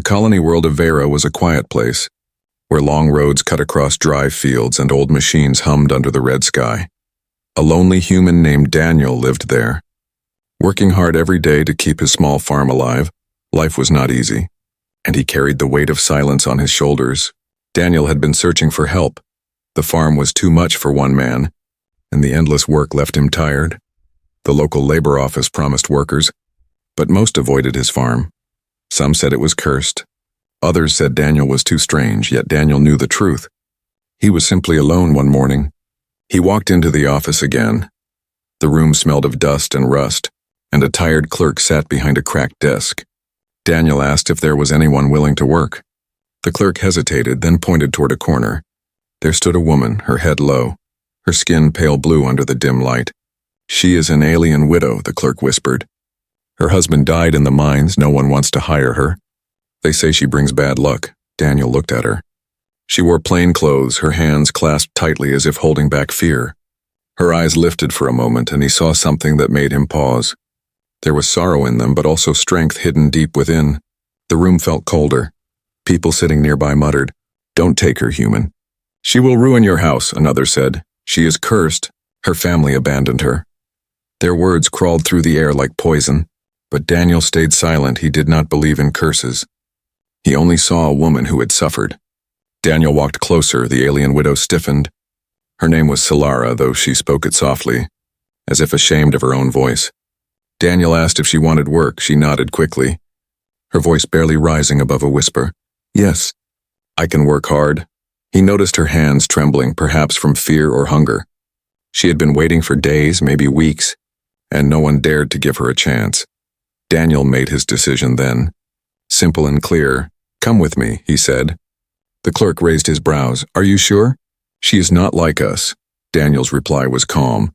The colony world of Vera was a quiet place, where long roads cut across dry fields and old machines hummed under the red sky. A lonely human named Daniel lived there. Working hard every day to keep his small farm alive, life was not easy, and he carried the weight of silence on his shoulders. Daniel had been searching for help. The farm was too much for one man, and the endless work left him tired. The local labor office promised workers, but most avoided his farm. Some said it was cursed. Others said Daniel was too strange, yet Daniel knew the truth. He was simply alone one morning. He walked into the office again. The room smelled of dust and rust, and a tired clerk sat behind a cracked desk. Daniel asked if there was anyone willing to work. The clerk hesitated, then pointed toward a corner. There stood a woman, her head low, her skin pale blue under the dim light. "She is an alien widow," the clerk whispered. "Her husband died in the mines. No one wants to hire her. They say she brings bad luck." Daniel looked at her. She wore plain clothes, her hands clasped tightly as if holding back fear. Her eyes lifted for a moment, and he saw something that made him pause. There was sorrow in them, but also strength hidden deep within. The room felt colder. People sitting nearby muttered, "Don't take her, human." "She will ruin your house," another said. "She is cursed. Her family abandoned her." Their words crawled through the air like poison, but Daniel stayed silent. He did not believe in curses. He only saw a woman who had suffered. Daniel walked closer. The alien widow stiffened. Her name was Solara, though she spoke it softly, as if ashamed of her own voice. Daniel asked if she wanted work. She nodded quickly, her voice barely rising above a whisper. "Yes, I can work hard." He noticed her hands trembling, perhaps from fear or hunger. She had been waiting for days, maybe weeks, and no one dared to give her a chance. Daniel made his decision then. Simple and clear. "Come with me," he said. The clerk raised his brows. "Are you sure?" "She is not like us." Daniel's reply was calm.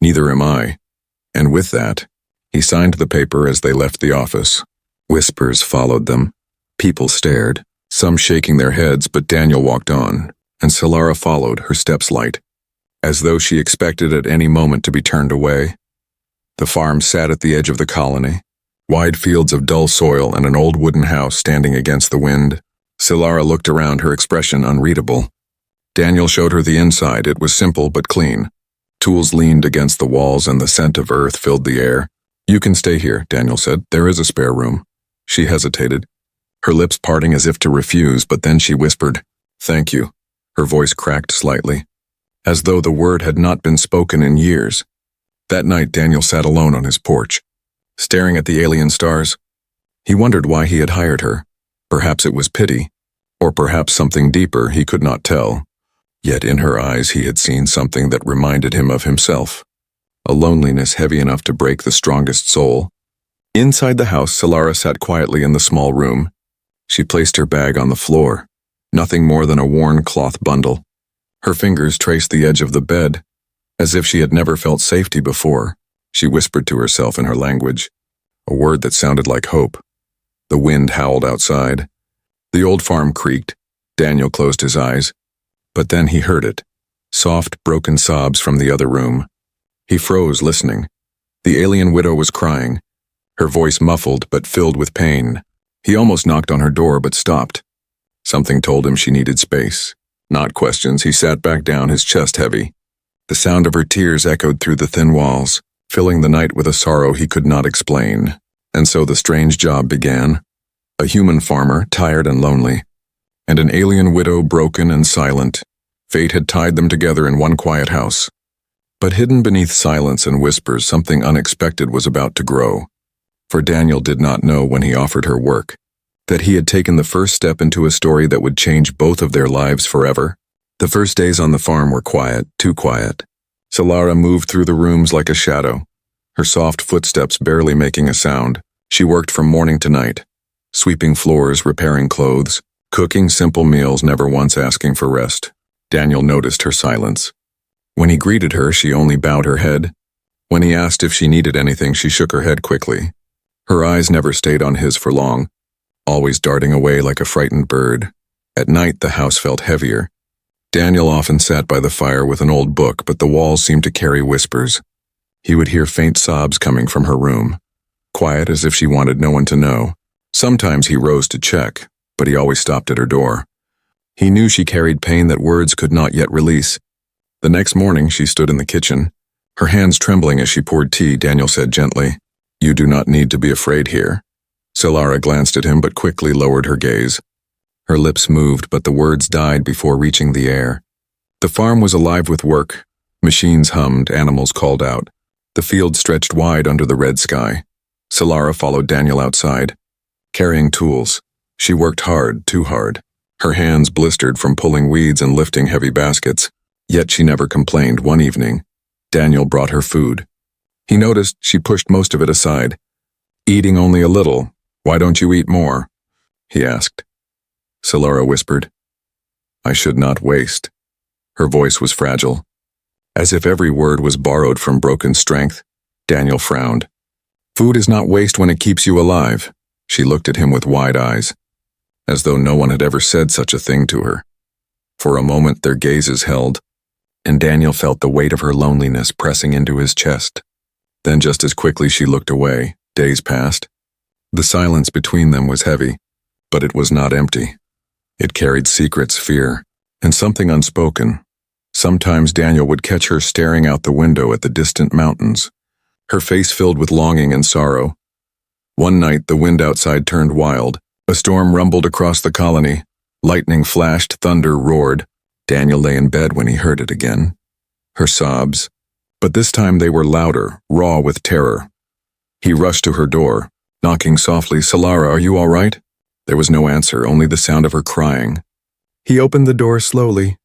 "Neither am I." And with that, he signed the paper as they left the office. Whispers followed them. People stared, some shaking their heads, but Daniel walked on, and Solara followed, her steps light, as though she expected at any moment to be turned away. The farm sat at the edge of the colony, wide fields of dull soil and an old wooden house standing against the wind. Solara looked around, her expression unreadable. Daniel showed her the inside. It was simple but clean. Tools leaned against the walls and the scent of earth filled the air. "You can stay here," Daniel said. "There is a spare room." She hesitated, her lips parting as if to refuse, but then she whispered, "Thank you." Her voice cracked slightly, as though the word had not been spoken in years. That night, Daniel sat alone on his porch, staring at the alien stars. He wondered why he had hired her. Perhaps it was pity, or perhaps something deeper, he could not tell. Yet in her eyes he had seen something that reminded him of himself, a loneliness heavy enough to break the strongest soul. Inside the house, Solara sat quietly in the small room. She placed her bag on the floor, nothing more than a worn cloth bundle. Her fingers traced the edge of the bed, as if she had never felt safety before. She whispered to herself in her language, a word that sounded like hope. The wind howled outside. The old farm creaked. Daniel closed his eyes, but then he heard it, soft, broken sobs from the other room. He froze, listening. The alien widow was crying, her voice muffled but filled with pain. He almost knocked on her door but stopped. Something told him she needed space, not questions. He sat back down, his chest heavy. The sound of her tears echoed through the thin walls, filling the night with a sorrow he could not explain. And so the strange job began. A human farmer, tired and lonely, and an alien widow, broken and silent. Fate had tied them together in one quiet house. But hidden beneath silence and whispers, something unexpected was about to grow. For Daniel did not know when he offered her work, that he had taken the first step into a story that would change both of their lives forever. The first days on the farm were quiet, too quiet. Solara moved through the rooms like a shadow, her soft footsteps barely making a sound. She worked from morning to night, sweeping floors, repairing clothes, cooking simple meals, never once asking for rest. Daniel noticed her silence. When he greeted her, she only bowed her head. When he asked if she needed anything, she shook her head quickly. Her eyes never stayed on his for long, always darting away like a frightened bird. At night, the house felt heavier. Daniel often sat by the fire with an old book, but the walls seemed to carry whispers. He would hear faint sobs coming from her room, quiet as if she wanted no one to know. Sometimes he rose to check, but he always stopped at her door. He knew she carried pain that words could not yet release. The next morning she stood in the kitchen. Her hands trembling as she poured tea, Daniel said gently, "You do not need to be afraid here." Solara glanced at him but quickly lowered her gaze. Her lips moved, but the words died before reaching the air. The farm was alive with work. Machines hummed, animals called out. The field stretched wide under the red sky. Solara followed Daniel outside. Carrying tools, she worked hard, too hard. Her hands blistered from pulling weeds and lifting heavy baskets. Yet she never complained. One evening, Daniel brought her food. He noticed she pushed most of it aside. "Eating only a little. Why don't you eat more?" he asked. Solara whispered, "I should not waste." Her voice was fragile. As if every word was borrowed from broken strength, Daniel frowned. "Food is not waste when it keeps you alive." She looked at him with wide eyes, as though no one had ever said such a thing to her. For a moment their gazes held, and Daniel felt the weight of her loneliness pressing into his chest. Then just as quickly she looked away. Days passed. The silence between them was heavy, but it was not empty. It carried secrets, fear, and something unspoken. Sometimes Daniel would catch her staring out the window at the distant mountains, her face filled with longing and sorrow. One night the wind outside turned wild. A storm rumbled across the colony. Lightning flashed, thunder roared. Daniel lay in bed when he heard it again. Her sobs. But this time they were louder, raw with terror. He rushed to her door, knocking softly. "Solara, are you all right?" There was no answer, only the sound of her crying. He opened the door slowly.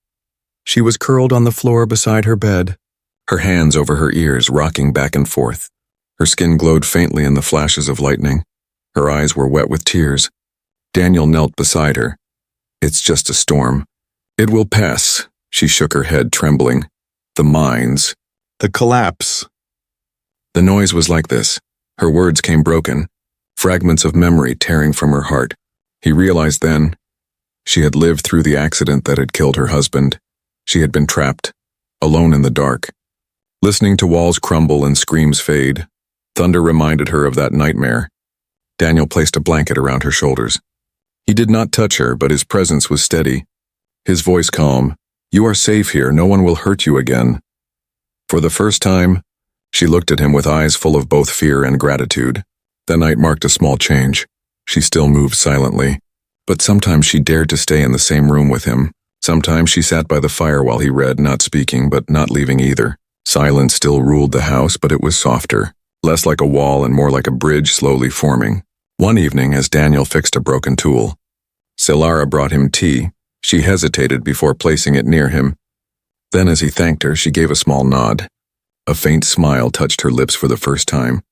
She was curled on the floor beside her bed, her hands over her ears, rocking back and forth. Her skin glowed faintly in the flashes of lightning. Her eyes were wet with tears. Daniel knelt beside her. "It's just a storm. It will pass." She shook her head, trembling. "The mines. The collapse." The noise was like this. Her words came broken, fragments of memory tearing from her heart. He realized then she had lived through the accident that had killed her husband. She had been trapped, alone in the dark. Listening to walls crumble and screams fade, thunder reminded her of that nightmare. Daniel placed a blanket around her shoulders. He did not touch her, but his presence was steady. His voice calm. "You are safe here. No one will hurt you again." For the first time, she looked at him with eyes full of both fear and gratitude. The night marked a small change. She still moved silently, but sometimes she dared to stay in the same room with him. Sometimes she sat by the fire while he read, not speaking but not leaving either. Silence still ruled the house, but it was softer, less like a wall and more like a bridge slowly forming. One evening, as Daniel fixed a broken tool, Solara brought him tea. She hesitated before placing it near him. Then as he thanked her, she gave a small nod. A faint smile touched her lips for the first time.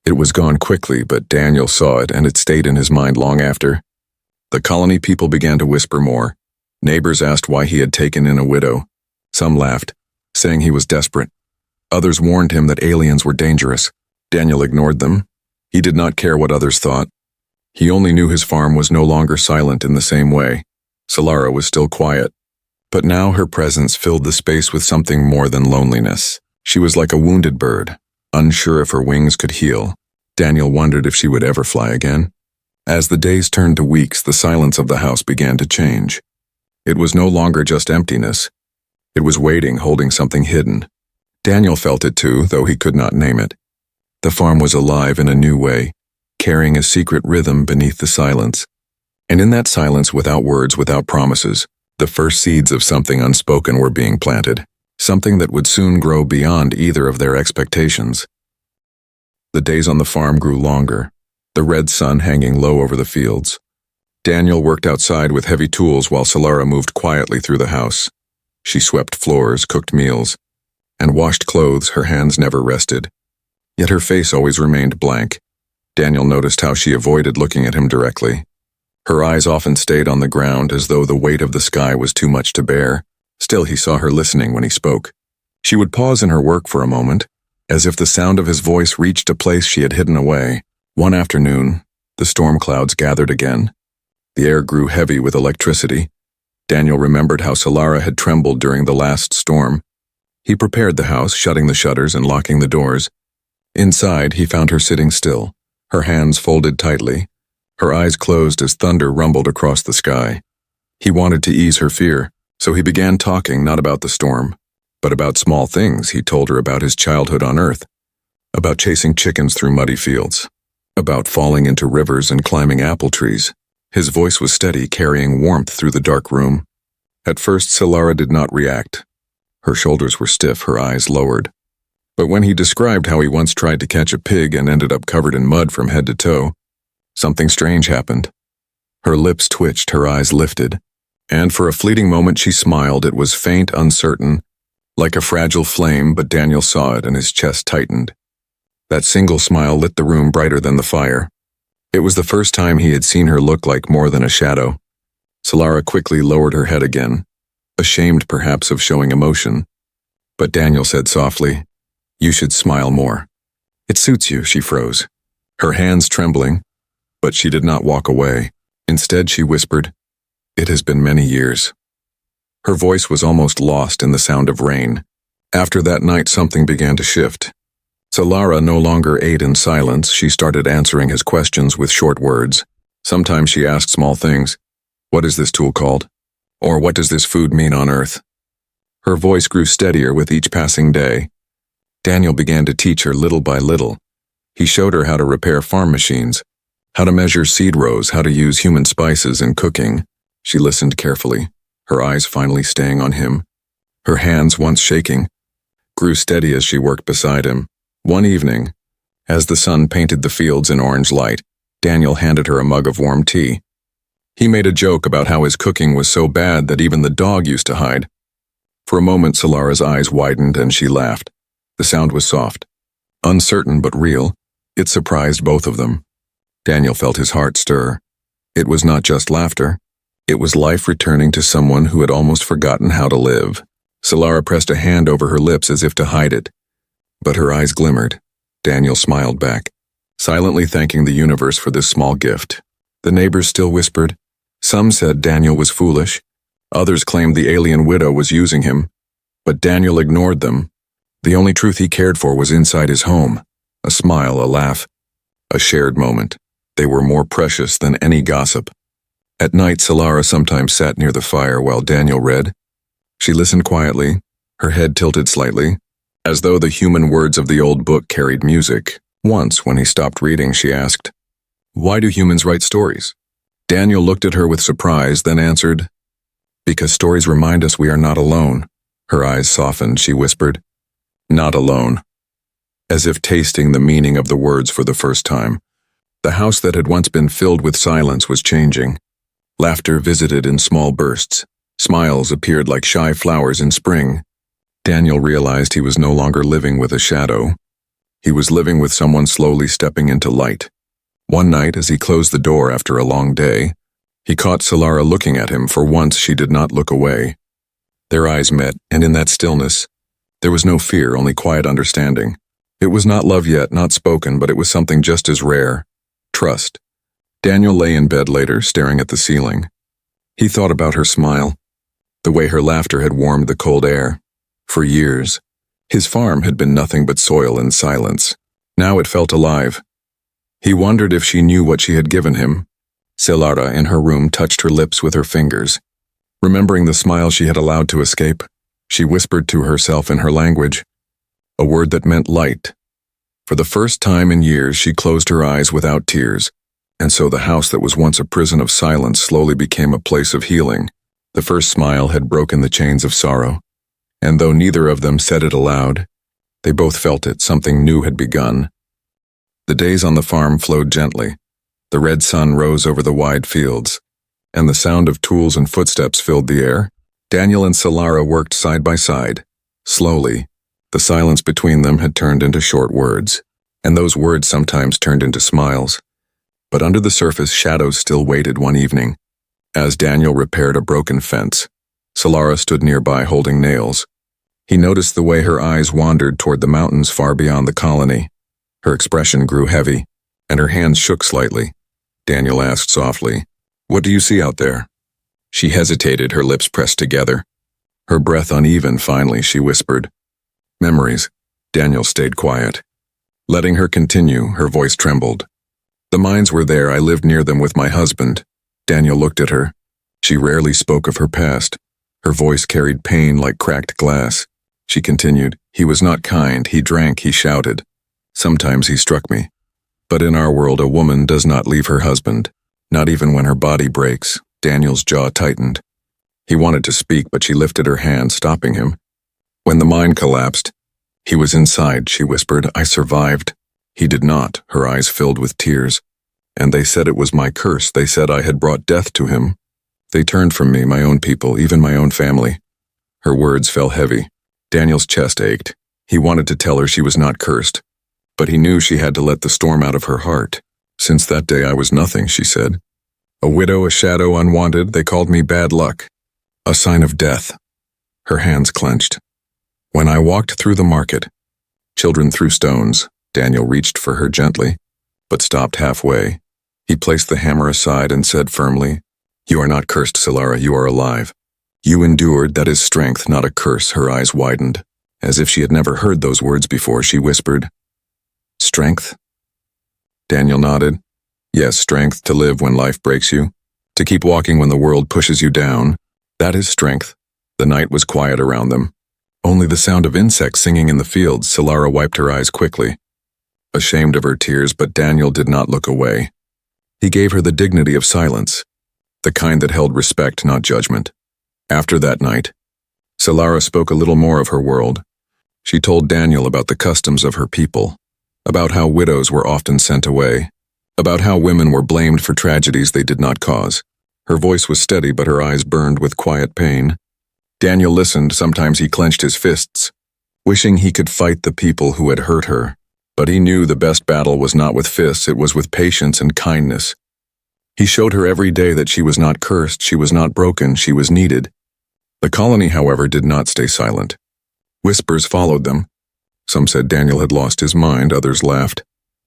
It was gone quickly, but Daniel saw it, and it stayed in his mind long after. The colony people began to whisper more. Neighbors asked why he had taken in a widow. Some laughed, saying he was desperate. Others warned him that aliens were dangerous. Daniel ignored them. He did not care what others thought. He only knew his farm was no longer silent in the same way. Solara was still quiet. But now her presence filled the space with something more than loneliness. She was like a wounded bird, unsure if her wings could heal. Daniel wondered if she would ever fly again. As the days turned to weeks, the silence of the house began to change. It was no longer just emptiness. It was waiting, holding something hidden. Daniel felt it too, though he could not name it. The farm was alive in a new way, carrying a secret rhythm beneath the silence. And in that silence, without words, without promises, the first seeds of something unspoken were being planted, something that would soon grow beyond either of their expectations. The days on the farm grew longer, the red sun hanging low over the fields. Daniel worked outside with heavy tools while Solara moved quietly through the house. She swept floors, cooked meals, and washed clothes. Her hands never rested. Yet her face always remained blank. Daniel noticed how she avoided looking at him directly. Her eyes often stayed on the ground, as though the weight of the sky was too much to bear. Still, he saw her listening when he spoke. She would pause in her work for a moment, as if the sound of his voice reached a place she had hidden away. One afternoon, the storm clouds gathered again. The air grew heavy with electricity. Daniel remembered how Solara had trembled during the last storm. He prepared the house, shutting the shutters and locking the doors. Inside, he found her sitting still, her hands folded tightly, Her eyes closed as thunder rumbled across the sky. He wanted to ease her fear, so he began talking not about the storm, but about small things. He told her about his childhood on Earth, about chasing chickens through muddy fields, about falling into rivers and climbing apple trees. His voice was steady, carrying warmth through the dark room. At first, Solara did not react. Her shoulders were stiff, her eyes lowered. But when he described how he once tried to catch a pig and ended up covered in mud from head to toe, something strange happened. Her lips twitched, her eyes lifted, and for a fleeting moment she smiled. It was faint, uncertain, like a fragile flame, but Daniel saw it and his chest tightened. That single smile lit the room brighter than the fire. It was the first time he had seen her look like more than a shadow. Solara quickly lowered her head again, ashamed perhaps of showing emotion. But Daniel said softly, "You should smile more. It suits you," she froze, her hands trembling, but she did not walk away. Instead, she whispered, "It has been many years." Her voice was almost lost in the sound of rain. After that night, something began to shift. Solara no longer ate in silence. She started answering his questions with short words. Sometimes she asked small things. "What is this tool called?" Or "What does this food mean on Earth?" Her voice grew steadier with each passing day. Daniel began to teach her little by little. He showed her how to repair farm machines, how to measure seed rows, how to use human spices in cooking. She listened carefully, her eyes finally staying on him. Her hands, once shaking, grew steady as she worked beside him. One evening, as the sun painted the fields in orange light, Daniel handed her a mug of warm tea. He made a joke about how his cooking was so bad that even the dog used to hide. For a moment, Solara's eyes widened and she laughed. The sound was soft, uncertain but real. It surprised both of them. Daniel felt his heart stir. It was not just laughter. It was life returning to someone who had almost forgotten how to live. Solara pressed a hand over her lips as if to hide it, but her eyes glimmered. Daniel smiled back, silently thanking the universe for this small gift. The neighbors still whispered. Some said Daniel was foolish. Others claimed the alien widow was using him. But Daniel ignored them. The only truth he cared for was inside his home. A smile, a laugh, a shared moment. They were more precious than any gossip. At night, Solara sometimes sat near the fire while Daniel read. She listened quietly, her head tilted slightly, as though the human words of the old book carried music. Once, when he stopped reading, she asked, "Why do humans write stories?" Daniel looked at her with surprise, then answered, "Because stories remind us we are not alone." Her eyes softened, she whispered, "Not alone," as if tasting the meaning of the words for the first time. The house that had once been filled with silence was changing. Laughter visited in small bursts. Smiles appeared like shy flowers in spring. Daniel realized he was no longer living with a shadow. He was living with someone slowly stepping into light. One night, as he closed the door after a long day, he caught Solara looking at him. For once, she did not look away. Their eyes met, and in that stillness, there was no fear, only quiet understanding. It was not love yet, not spoken, but it was something just as rare. Trust. Daniel lay in bed later, staring at the ceiling. He thought about her smile, the way her laughter had warmed the cold air. For years, his farm had been nothing but soil and silence. Now it felt alive. He wondered if she knew what she had given him. Solara, in her room, touched her lips with her fingers. Remembering the smile she had allowed to escape, she whispered to herself in her language, a word that meant light. For the first time in years, she closed her eyes without tears, and so the house that was once a prison of silence slowly became a place of healing. The first smile had broken the chains of sorrow, and though neither of them said it aloud, they both felt it. Something new had begun. The days on the farm flowed gently. The red sun rose over the wide fields, and the sound of tools and footsteps filled the air. Daniel and Solara worked side by side. Slowly, the silence between them had turned into short words, and those words sometimes turned into smiles. But under the surface, shadows still waited. One evening, as Daniel repaired a broken fence, Solara stood nearby holding nails. He noticed the way her eyes wandered toward the mountains far beyond the colony. Her expression grew heavy, and her hands shook slightly. Daniel asked softly, "What do you see out there?" She hesitated, her lips pressed together. Her breath uneven. Finally, she whispered, "Memories." Daniel stayed quiet. Letting her continue, her voice trembled. The mines were there, I lived near them with my husband. Daniel looked at her. She rarely spoke of her past. Her voice carried pain like cracked glass. She continued, he was not kind, he drank, he shouted. Sometimes he struck me. But in our world a woman does not leave her husband, not even when her body breaks. Daniel's jaw tightened. He wanted to speak, but she lifted her hand, stopping him. When the mine collapsed, he was inside, she whispered. I survived. He did not, her eyes filled with tears. And they said it was my curse. They said I had brought death to him. They turned from me, my own people, even my own family. Her words fell heavy. Daniel's chest ached. He wanted to tell her she was not cursed, but he knew she had to let the storm out of her heart. Since that day I was nothing, she said. A widow, a shadow, unwanted. They called me bad luck. A sign of death. Her hands clenched. When I walked through the market, children threw stones. Daniel reached for her gently, but stopped halfway. He placed the hammer aside and said firmly, You are not cursed, Solara, you are alive. You endured, that is strength, not a curse. Her eyes widened. As if she had never heard those words before, she whispered, Strength? Daniel nodded. Yes, strength to live when life breaks you, to keep walking when the world pushes you down. That is strength. The night was quiet around them. Only the sound of insects singing in the fields. Solara wiped her eyes quickly, ashamed of her tears, but Daniel did not look away. He gave her the dignity of silence, the kind that held respect, not judgment. After that night, Solara spoke a little more of her world. She told Daniel about the customs of her people, about how widows were often sent away, about how women were blamed for tragedies they did not cause. Her voice was steady, but her eyes burned with quiet pain. Daniel listened. Sometimes he clenched his fists, wishing he could fight the people who had hurt her. But he knew the best battle was not with fists, it was with patience and kindness. He showed her every day that she was not cursed, she was not broken, she was needed. The colony, however, did not stay silent. Whispers followed them. Some said Daniel had lost his mind, others laughed,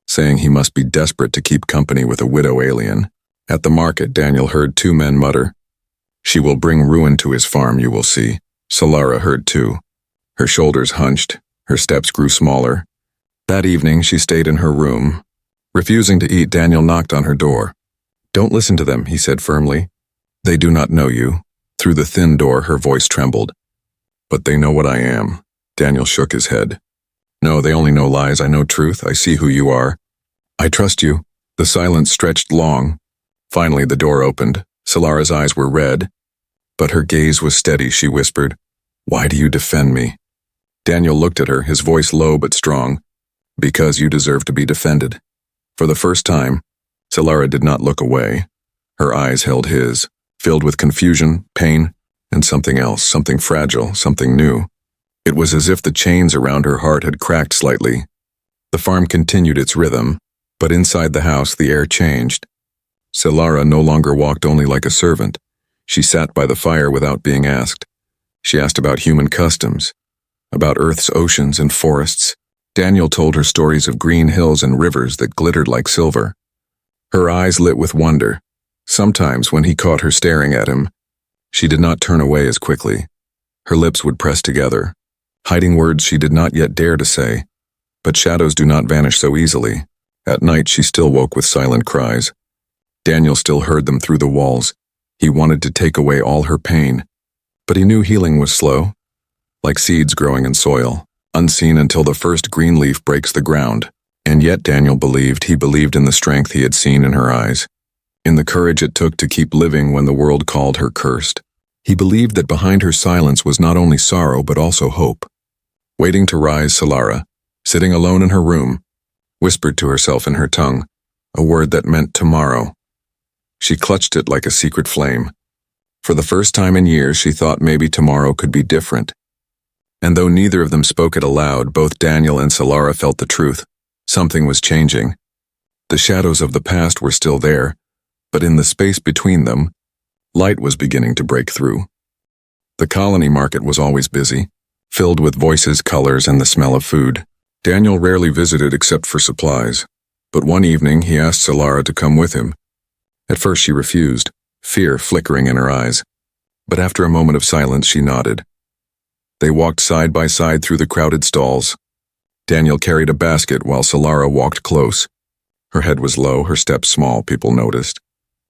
saying he must be desperate to keep company with a widow alien. At the market, Daniel heard two men mutter, She will bring ruin to his farm, you will see. Solara heard too. Her shoulders hunched, her steps grew smaller. That evening, she stayed in her room. Refusing to eat, Daniel knocked on her door. Don't listen to them, he said firmly. They do not know you. Through the thin door, her voice trembled. But they know what I am. Daniel shook his head. No, they only know lies. I know truth. I see who you are. I trust you. The silence stretched long. Finally, the door opened. Solara's eyes were red, but her gaze was steady. She whispered, Why do you defend me? Daniel looked at her, his voice low but strong. Because you deserve to be defended. For the first time, Solara did not look away. Her eyes held his, filled with confusion, pain, and something else, something fragile, something new. It was as if the chains around her heart had cracked slightly. The farm continued its rhythm, but inside the house the air changed. Solara no longer walked only like a servant. She sat by the fire without being asked. She asked about human customs, about Earth's oceans and forests. Daniel told her stories of green hills and rivers that glittered like silver. Her eyes lit with wonder. Sometimes, when he caught her staring at him, she did not turn away as quickly. Her lips would press together, hiding words she did not yet dare to say. But shadows do not vanish so easily. At night, she still woke with silent cries. Daniel still heard them through the walls. He wanted to take away all her pain, but he knew healing was slow, like seeds growing in soil, unseen until the first green leaf breaks the ground. And yet Daniel believed. He believed in the strength he had seen in her eyes, in the courage it took to keep living when the world called her cursed. He believed that behind her silence was not only sorrow but also hope. Waiting to rise, Solara, sitting alone in her room, whispered to herself in her tongue, a word that meant tomorrow. She clutched it like a secret flame. For the first time in years, she thought maybe tomorrow could be different. And though neither of them spoke it aloud, both Daniel and Solara felt the truth. Something was changing. The shadows of the past were still there, but in the space between them, light was beginning to break through. The colony market was always busy, filled with voices, colors, and the smell of food. Daniel rarely visited except for supplies, but one evening he asked Solara to come with him. At first she refused, fear flickering in her eyes, but after a moment of silence she nodded. They walked side by side through the crowded stalls. Daniel carried a basket while Solara walked close. Her head was low, her steps small, people noticed.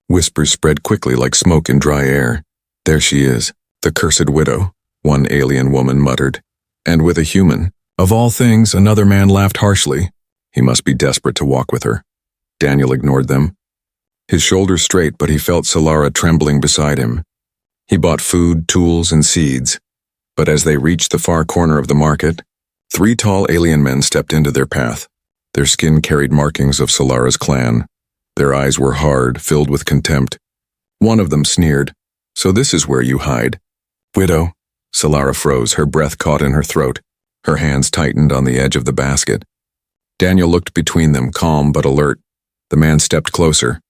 Whispers spread quickly like smoke in dry air. There she is, the cursed widow, one alien woman muttered. And with a human. Of all things, another man laughed harshly. He must be desperate to walk with her. Daniel ignored them. His shoulders straight, but he felt Solara trembling beside him. He bought food, tools, and seeds. But as they reached the far corner of the market, 3 tall alien men stepped into their path. Their skin carried markings of Solara's clan. Their eyes were hard, filled with contempt. One of them sneered, "So this is where you hide." "Widow." Solara froze, her breath caught in her throat. Her hands tightened on the edge of the basket. Daniel looked between them, calm but alert. The man stepped closer,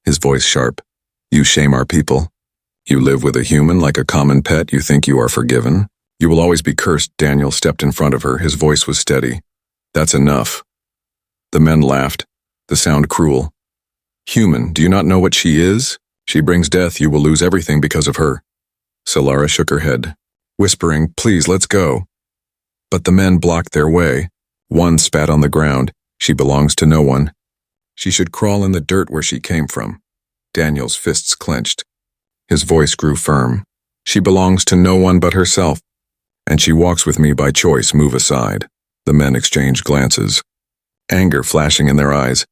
his voice sharp. "You shame our people. You live with a human like a common pet. You think you are forgiven. You will always be cursed." Daniel stepped in front of her, his voice was steady. "That's enough." The men laughed, the sound cruel. "Human, do you not know what she is? She brings death. You will lose everything because of her." Solara shook her head, whispering, "Please, let's go." But the men blocked their way. One spat on the ground. "She belongs to no one. She should crawl in the dirt where she came from." Daniel's fists clenched. His voice grew firm. "She belongs to no one but herself. And she walks with me by choice. Move aside." The men exchanged glances, anger flashing in their eyes.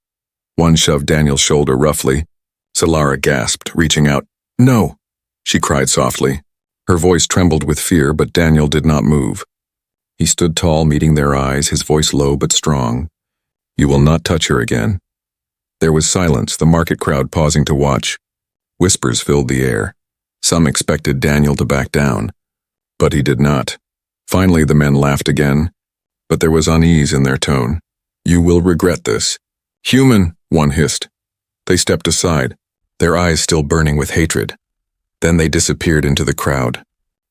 One shoved Daniel's shoulder roughly. Solara gasped, reaching out. "No!" she cried softly. Her voice trembled with fear, but Daniel did not move. He stood tall, meeting their eyes, his voice low but strong. "You will not touch her again." There was silence, the market crowd pausing to watch. Whispers filled the air. Some expected Daniel to back down, but he did not. Finally, the men laughed again, but there was unease in their tone. "You will regret this." "Human," one hissed. They stepped aside, their eyes still burning with hatred. Then they disappeared into the crowd.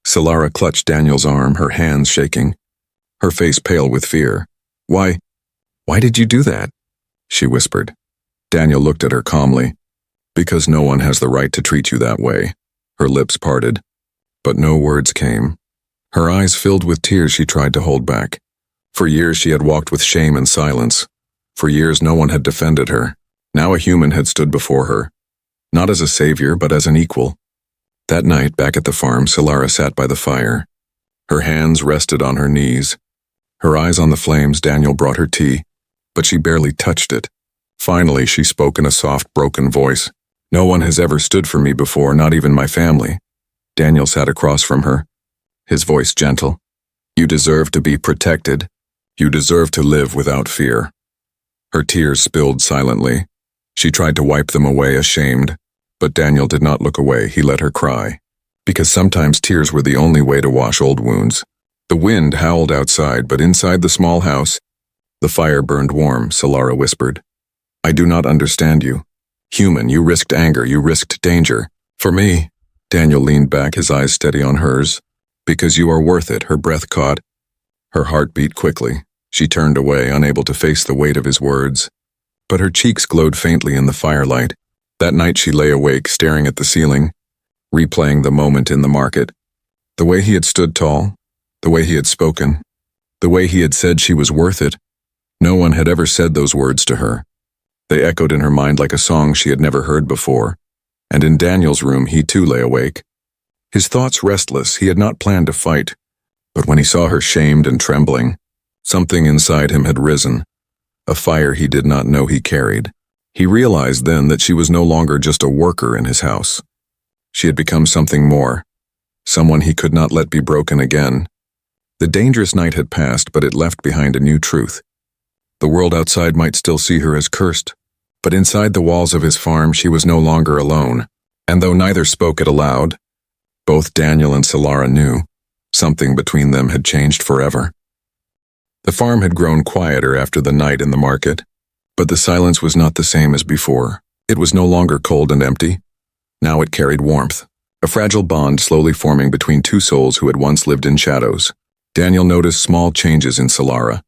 Solara clutched Daniel's arm, her hands shaking, her face pale with fear. Why did you do that?" she whispered. Daniel looked at her calmly. "Because no one has the right to treat you that way." Her lips parted, but no words came. Her eyes filled with tears she tried to hold back. For years she had walked with shame and silence. For years no one had defended her. Now a human had stood before her, not as a savior but as an equal. That night, back at the farm, Solara sat by the fire. Her hands rested on her knees. Her eyes on the flames. Daniel brought her tea, but she barely touched it. Finally, she spoke in a soft, broken voice. "No one has ever stood for me before, not even my family." Daniel sat across from her, his voice gentle. "You deserve to be protected. You deserve to live without fear." Her tears spilled silently. She tried to wipe them away, ashamed, but Daniel did not look away. He let her cry, because sometimes tears were the only way to wash old wounds. The wind howled outside, but inside the small house, the fire burned warm. Solara whispered, "I do not understand you. Human, you risked anger, you risked danger. For me," Daniel leaned back, his eyes steady on hers, "because you are worth it." Her breath caught. Her heart beat quickly. She turned away, unable to face the weight of his words. But her cheeks glowed faintly in the firelight. That night she lay awake, staring at the ceiling, replaying the moment in the market. The way he had stood tall, the way he had spoken, the way he had said she was worth it. No one had ever said those words to her. They echoed in her mind like a song she had never heard before. And in Daniel's room, he too lay awake. His thoughts restless. He had not planned to fight. But when he saw her shamed and trembling, something inside him had risen, a fire he did not know he carried. He realized then that she was no longer just a worker in his house. She had become something more, someone he could not let be broken again. The dangerous night had passed, but it left behind a new truth. The world outside might still see her as cursed, but inside the walls of his farm she was no longer alone. And though neither spoke it aloud, both Daniel and Solara knew something between them had changed forever. The farm had grown quieter after the night in the market, but the silence was not the same as before. It was no longer cold and empty. Now it carried warmth, a fragile bond slowly forming between two souls who had once lived in shadows. Daniel noticed small changes in Solara.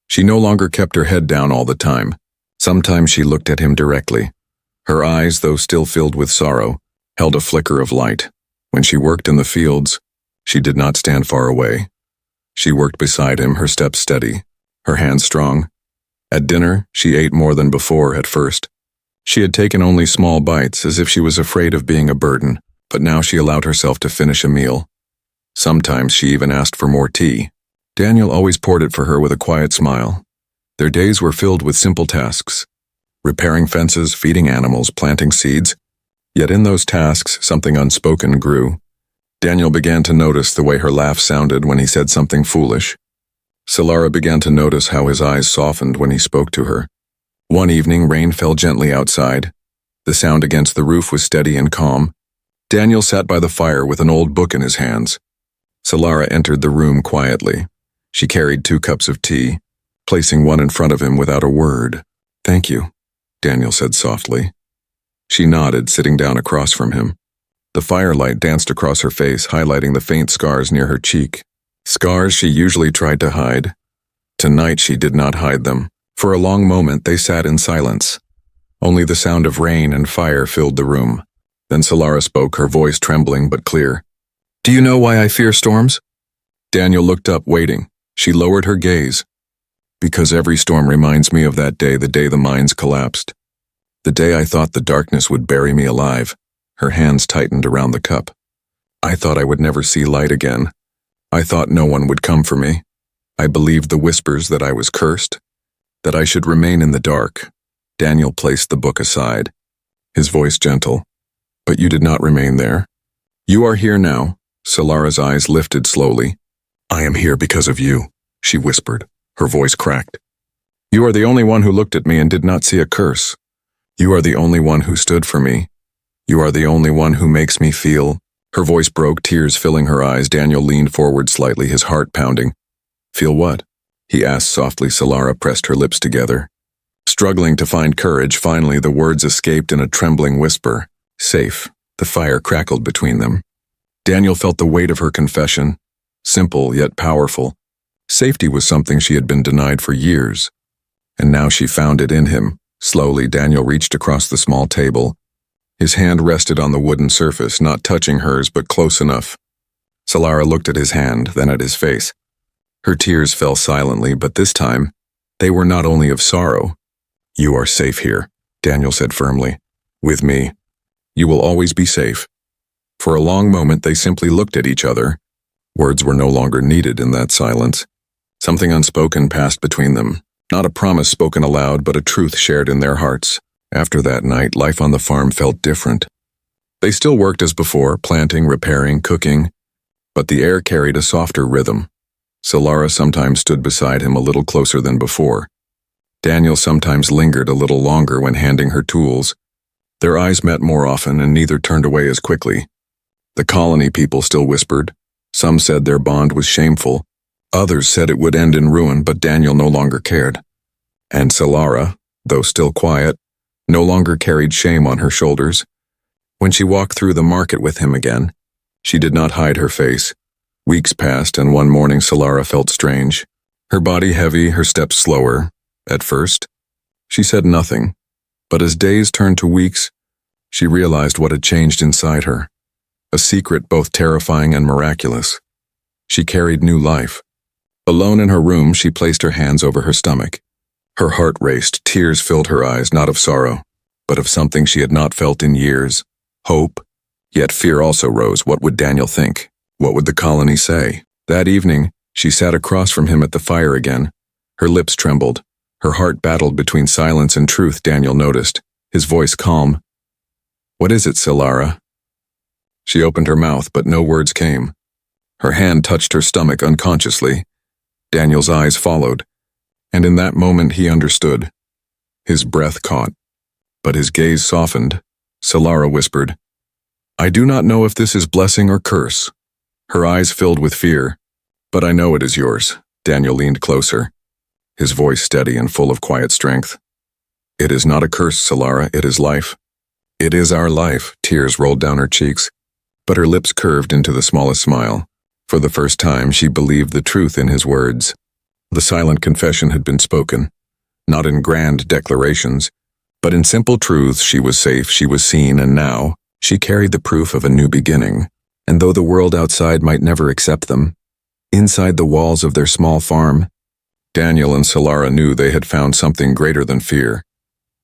She no longer kept her head down all the time. Sometimes she looked at him directly. Her eyes, though still filled with sorrow, held a flicker of light. When she worked in the fields, she did not stand far away. She worked beside him, her steps steady, her hands strong. At dinner, she ate more than before at first. She had taken only small bites, as if she was afraid of being a burden, but now she allowed herself to finish a meal. Sometimes she even asked for more tea. Daniel always poured it for her with a quiet smile. Their days were filled with simple tasks: repairing fences, feeding animals, planting seeds. Yet in those tasks, something unspoken grew. Daniel began to notice the way her laugh sounded when he said something foolish. Solara began to notice how his eyes softened when he spoke to her. One evening, rain fell gently outside. The sound against the roof was steady and calm. Daniel sat by the fire with an old book in his hands. Solara entered the room quietly. She carried 2 cups of tea, placing one in front of him without a word. "Thank you," Daniel said softly. She nodded, sitting down across from him. The firelight danced across her face, highlighting the faint scars near her cheek. Scars she usually tried to hide. Tonight she did not hide them. For a long moment they sat in silence. Only the sound of rain and fire filled the room. Then Solara spoke, her voice trembling but clear. "Do you know why I fear storms?" Daniel looked up, waiting. She lowered her gaze. "Because every storm reminds me of that day, the day the mines collapsed. The day I thought the darkness would bury me alive." Her hands tightened around the cup. "I thought I would never see light again. I thought no one would come for me. I believed the whispers that I was cursed, that I should remain in the dark." Daniel placed the book aside, his voice gentle. "But you did not remain there. You are here now." Solara's eyes lifted slowly. "I am here because of you," she whispered, her voice cracked. "You are the only one who looked at me and did not see a curse. You are the only one who stood for me. You are the only one who makes me feel." Her voice broke, tears filling her eyes. Daniel leaned forward slightly, his heart pounding. "Feel what?" he asked softly. Solara pressed her lips together. Struggling to find courage, finally the words escaped in a trembling whisper. "Safe." The fire crackled between them. Daniel felt the weight of her confession, simple yet powerful. Safety was something she had been denied for years, and now she found it in him. Slowly, Daniel reached across the small table. His hand rested on the wooden surface, not touching hers, but close enough. Solara looked at his hand, then at his face. Her tears fell silently, but this time, they were not only of sorrow. "You are safe here," Daniel said firmly. "With me. You will always be safe." For a long moment, they simply looked at each other. Words were no longer needed in that silence. Something unspoken passed between them. Not a promise spoken aloud, but a truth shared in their hearts. After that night, life on the farm felt different. They still worked as before, planting, repairing, cooking, but the air carried a softer rhythm. Solara sometimes stood beside him a little closer than before. Daniel sometimes lingered a little longer when handing her tools. Their eyes met more often, and neither turned away as quickly. The colony people still whispered. Some said their bond was shameful. Others said it would end in ruin, but Daniel no longer cared. And Solara, though still quiet, no longer carried shame on her shoulders. When she walked through the market with him again, she did not hide her face. Weeks passed, and one morning Solara felt strange. Her body heavy, her steps slower. At first, she said nothing, but as days turned to weeks, she realized what had changed inside her. A secret both terrifying and miraculous. She carried new life. Alone in her room, she placed her hands over her stomach. Her heart raced, tears filled her eyes, not of sorrow, but of something she had not felt in years. Hope. Yet fear also rose. What would Daniel think? What would the colony say? That evening, she sat across from him at the fire again. Her lips trembled. Her heart battled between silence and truth. Daniel noticed, his voice calm. "What is it, Solara?" She opened her mouth, but no words came. Her hand touched her stomach unconsciously. Daniel's eyes followed, and in that moment he understood. His breath caught, but his gaze softened. Solara whispered, "I do not know if this is blessing or curse." Her eyes filled with fear. "But I know it is yours." Daniel leaned closer, his voice steady and full of quiet strength. "It is not a curse, Solara, it is life. It is our life." Tears rolled down her cheeks, but her lips curved into the smallest smile. For the first time, she believed the truth in his words. The silent confession had been spoken, not in grand declarations, but in simple truths. She was safe, she was seen, and now she carried the proof of a new beginning. And though the world outside might never accept them, inside the walls of their small farm, Daniel and Solara knew they had found something greater than fear.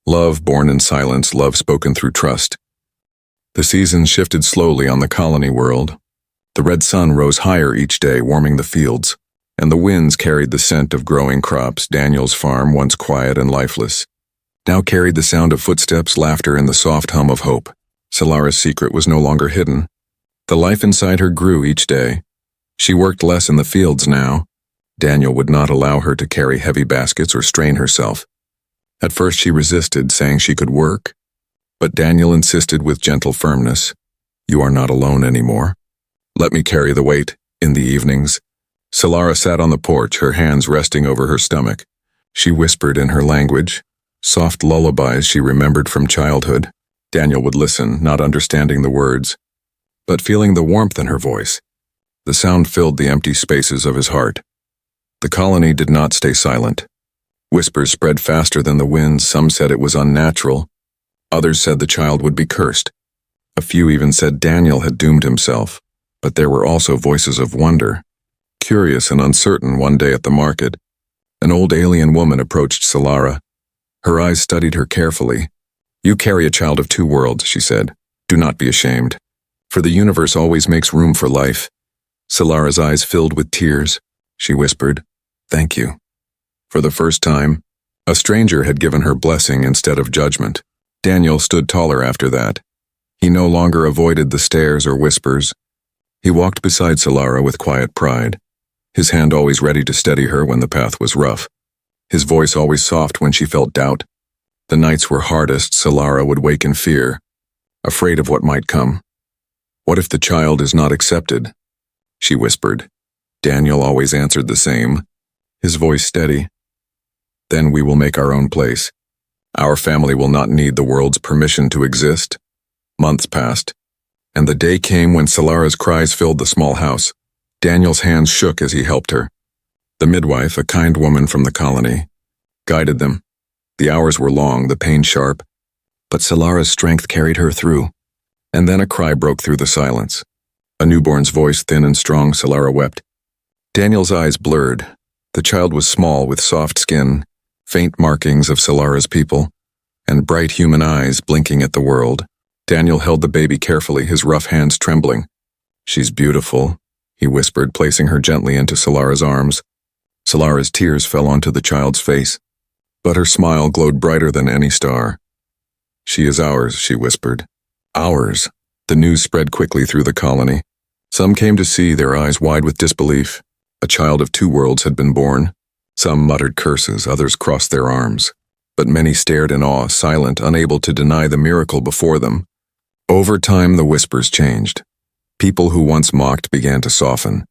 Love born in silence, love spoken through trust. The seasons shifted slowly on the colony world. The red sun rose higher each day, warming the fields, and the winds carried the scent of growing crops. Daniel's farm, once quiet and lifeless, now carried the sound of footsteps, laughter, and the soft hum of hope. Solara's secret was no longer hidden. The life inside her grew each day. She worked less in the fields now. Daniel would not allow her to carry heavy baskets or strain herself. At first she resisted, saying she could work, but Daniel insisted with gentle firmness, "You are not alone anymore. Let me carry the weight." In the evenings, Solara sat on the porch, her hands resting over her stomach. She whispered in her language, soft lullabies she remembered from childhood. Daniel would listen, not understanding the words, but feeling the warmth in her voice. The sound filled the empty spaces of his heart. The colony did not stay silent. Whispers spread faster than the winds. Some said it was unnatural. Others said the child would be cursed. A few even said Daniel had doomed himself. But there were also voices of wonder. Curious and uncertain, one day at the market, an old alien woman approached Solara. Her eyes studied her carefully. "You carry a child of two worlds," she said. "Do not be ashamed, for the universe always makes room for life." Solara's eyes filled with tears. She whispered, "Thank you." For the first time, a stranger had given her blessing instead of judgment. Daniel stood taller after that. He no longer avoided the stares or whispers. He walked beside Solara with quiet pride, his hand always ready to steady her when the path was rough, his voice always soft when she felt doubt. The nights were hardest. Solara would wake in fear, afraid of what might come. "What if the child is not accepted?" she whispered. Daniel always answered the same, his voice steady. "Then we will make our own place. Our family will not need the world's permission to exist." Months passed, and the day came when Solara's cries filled the small house. Daniel's hands shook as he helped her. The midwife, a kind woman from the colony, guided them. The hours were long, the pain sharp, but Solara's strength carried her through. And then a cry broke through the silence. A newborn's voice, thin and strong. Solara wept. Daniel's eyes blurred. The child was small, with soft skin, faint markings of Solara's people, and bright human eyes blinking at the world. Daniel held the baby carefully, his rough hands trembling. "She's beautiful," he whispered, placing her gently into Solara's arms. Solara's tears fell onto the child's face, but her smile glowed brighter than any star. "She is ours," she whispered. "Ours." The news spread quickly through the colony. Some came to see, their eyes wide with disbelief. A child of two worlds had been born. Some muttered curses, others crossed their arms. But many stared in awe, silent, unable to deny the miracle before them. Over time, the whispers changed. People who once mocked began to soften.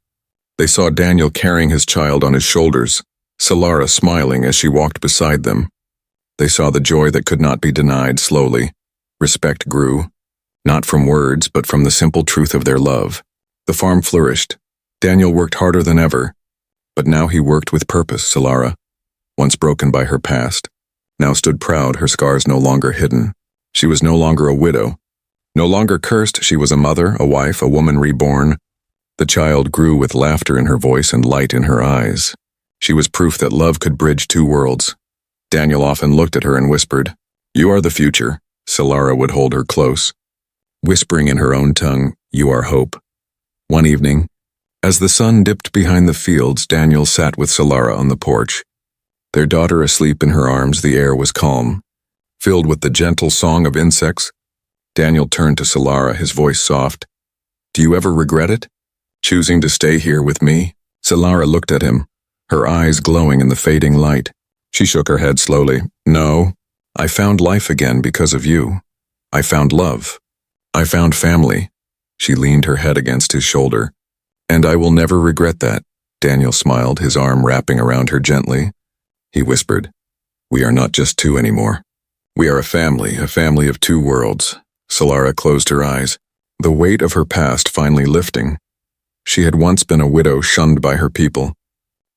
They saw Daniel carrying his child on his shoulders, Solara smiling as she walked beside them. They saw the joy that could not be denied. Slowly, respect grew, not from words, but from the simple truth of their love. The farm flourished. Daniel worked harder than ever, but now he worked with purpose. Solara, once broken by her past, now stood proud, her scars no longer hidden. She was no longer a widow, no longer cursed. She was a mother, a wife, a woman reborn. The child grew with laughter in her voice and light in her eyes. She was proof that love could bridge two worlds. Daniel often looked at her and whispered, "You are the future." Solara would hold her close, whispering in her own tongue, "You are hope." One evening, as the sun dipped behind the fields, Daniel sat with Solara on the porch. Their daughter asleep in her arms, the air was calm, filled with the gentle song of insects. Daniel turned to Solara, his voice soft. "Do you ever regret it? Choosing to stay here with me?" Solara looked at him, her eyes glowing in the fading light. She shook her head slowly. "No, I found life again because of you. I found love. I found family." She leaned her head against his shoulder. "And I will never regret that." Daniel smiled, his arm wrapping around her gently. He whispered, "We are not just two anymore. We are a family of two worlds." Solara closed her eyes, the weight of her past finally lifting. She had once been a widow shunned by her people,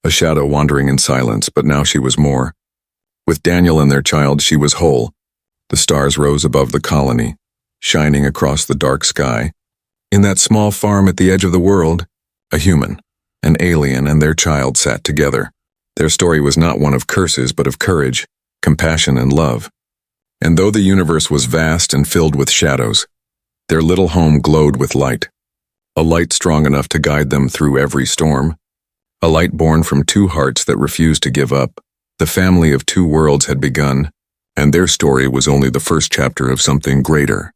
a shadow wandering in silence, but now she was more. With Daniel and their child, she was whole. The stars rose above the colony, shining across the dark sky. In that small farm at the edge of the world, a human, an alien, and their child sat together. Their story was not one of curses, but of courage, compassion, and love. And though the universe was vast and filled with shadows, their little home glowed with light. A light strong enough to guide them through every storm. A light born from two hearts that refused to give up. The family of two worlds had begun, and their story was only the first chapter of something greater.